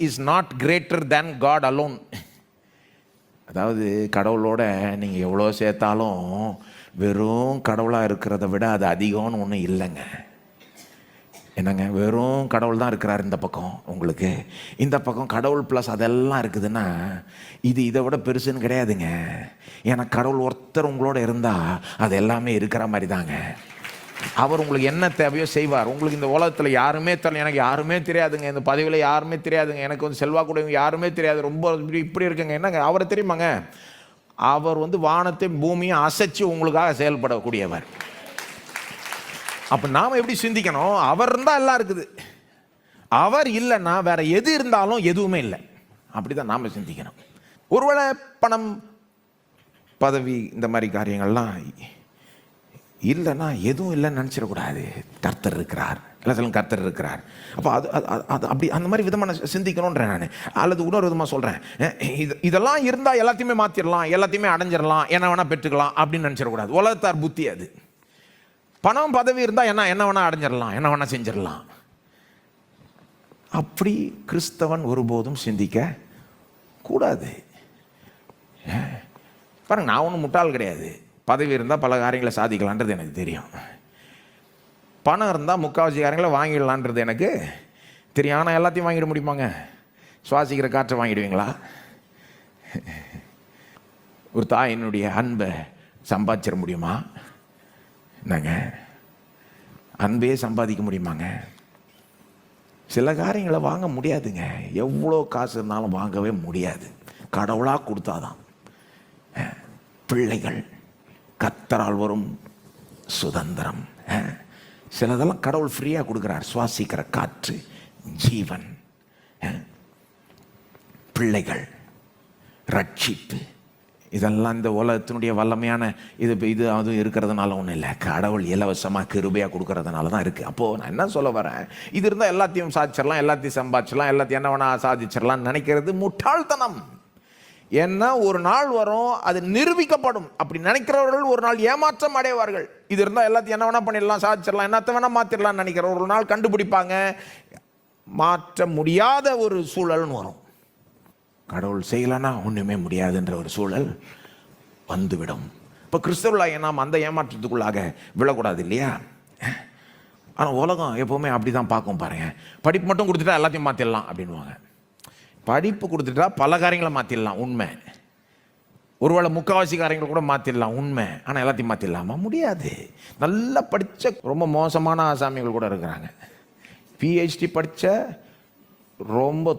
is not greater than God alone. அதாவது கடவுளோட நீங்கள் எவ்வளோ சேர்த்தாலும் வெறும் கடவுளாக இருக்கிறத விட அது அதிகம்னு ஒன்றும் இல்லைங்க. என்னங்க, வெறும் கடவுள் தான் இருக்கிறார் இந்த பக்கம், உங்களுக்கு இந்த பக்கம் கடவுள் ப்ளஸ் அதெல்லாம் இருக்குதுன்னா இது இதை விட பெருசுன்னு கிடையாதுங்க. ஏன்னா கடவுள் ஒருத்தர் உங்களோட இருந்தால் அது எல்லாமே இருக்கிற மாதிரி தாங்க. அவர் உங்களுக்கு என்ன தேவையோ செய்வார். உங்களுக்கு இந்த உலகத்தில் யாருமே தெரியல, எனக்கு யாருமே தெரியாதுங்க, இந்த பதவியில் யாருமே தெரியாதுங்க, எனக்கு வந்து செல்வாக்குடையவங்க யாருமே தெரியாது, ரொம்ப இப்படி இருக்குங்க. என்னங்க, அவரை தெரியுமாங்க? அவர் வந்து வானத்தையும் பூமியும் அசைச்சு உங்களுக்காக செயல்படக்கூடியவர். அப்போ நாம் எப்படி சிந்திக்கணும்? அவர் இருந்தால் எல்லாம் இருக்குது, அவர் இல்லைன்னா வேற எது இருந்தாலும் எதுவுமே இல்லை. அப்படி தான் நாம் சிந்திக்கணும். ஒருவேளை பணம், பதவி, இந்த மாதிரி காரியங்கள்லாம் இல்லைன்னா எதுவும் இல்லைன்னு நினச்சிடக்கூடாது. கர்த்தர் இருக்கிறார், எல்லாத்திலும் கர்த்தர் இருக்கிறார். அப்போ அது அது அப்படி அந்த மாதிரி விதமான சிந்திக்கணுன்றேன் நான். அல்லது இன்னொரு விதமாக சொல்கிறேன், இதெல்லாம் இருந்தால் எல்லாத்தையுமே மாற்றிடலாம், எல்லாத்தையுமே அடைஞ்சிடலாம், என்ன வேணால் பெற்றுக்கலாம் அப்படின்னு நினச்சிடக்கூடாது. உலகத்தார் புத்தி அது. பணம் பதவி இருந்தால் என்ன வேணால் அடைஞ்சிடலாம், என்ன வேணால் செஞ்சிடலாம். அப்படி கிறிஸ்தவன் ஒருபோதும் சிந்திக்க கூடாது. பாருங்க, நான் ஒன்றும் முட்டாள் கிடையாது. பதவி இருந்தால் பல காரியங்களை சாதிக்கலான்றது எனக்கு தெரியும். பணம் இருந்தால் முக்கால்வாசி காரியங்களை வாங்கிடலான்றது எனக்கு தெரியும். ஆனால் எல்லாத்தையும் வாங்கிட முடியுமாங்க? சுவாசிக்கிற காற்றை வாங்கிடுவீங்களா? ஒரு தாயினுடைய அன்பை சம்பாதிச்சிட முடியுமா? என்னங்க, அன்பே சம்பாதிக்க முடியுமாங்க? சில காரியங்களை வாங்க முடியாதுங்க. எவ்வளோ காசு இருந்தாலும் வாங்கவே முடியாது. கடவுளாக கொடுத்தாதான். பிள்ளைகள் கர்த்தரால் வரும் சுதந்திரம். சிலதெல்லாம் கடவுள் ஃப்ரீயாக கொடுக்குறார். சுவாசிக்கிற காற்று, ஜீவன், பிள்ளைகள், ரட்சிப்பு, இதெல்லாம் இந்த உலகத்தினுடைய வல்லமையான இது அதுவும் இருக்கிறதுனால ஒன்றும் இல்லை. கடவுள் இலவசமாக கிருபையாக கொடுக்கறதுனால தான் இருக்குது. அப்போது நான் என்ன சொல்ல வரேன், இது இருந்தால் எல்லாத்தையும் சாதிச்சிடலாம், எல்லாத்தையும் சம்பாதிச்சிடலாம், எல்லாத்தையும் என்ன வேணால் சாதிச்சிடலாம்னு நினைக்கிறது முட்டாள்தனம். ஏன்னா ஒரு நாள் வரும், அது நிரூபிக்கப்படும். அப்படி நினைக்கிறவர்கள் ஒரு நாள் ஏமாற்றம் அடைவார்கள். இது இருந்தால் எல்லாத்தையும் என்ன வேணால் பண்ணிடலாம், சாதிச்சிடலாம், என்னத்தை வேணால் மாற்றிடலாம்னு நினைக்கிற ஒரு நாள் கண்டுபிடிப்பாங்க, மாற்ற முடியாத ஒரு சூழல்னு வரும். கடவுள் செய்யலைன்னா ஒன்றுமே முடியாதுன்ற ஒரு சூழல் வந்துவிடும். இப்போ கிறிஸ்தவர்களாக நாம் அந்த ஏமாற்றத்துக்குள்ளாக விழக்கூடாது இல்லையா? ஆனால் உலகம் எப்போவுமே அப்படி தான் பார்க்கும். பாருங்க, படிப்பு மட்டும் கொடுத்துட்டா எல்லாத்தையும் மாற்றிடலாம் அப்படின்வாங்க. படிப்பு கொடுத்துட்டா பல காரியங்களை மாற்றிடலாம், உண்மை. ஒருவேளை முக்கால்வாசி காரியங்களை கூட மாற்றிடலாம், உண்மை. ஆனால் எல்லாத்தையும் மாற்றிடலாமா? முடியாது. நல்லா படித்த ரொம்ப மோசமான ஆசாமிகள் கூட இருக்கிறாங்க. PhD படித்த ரொம்ப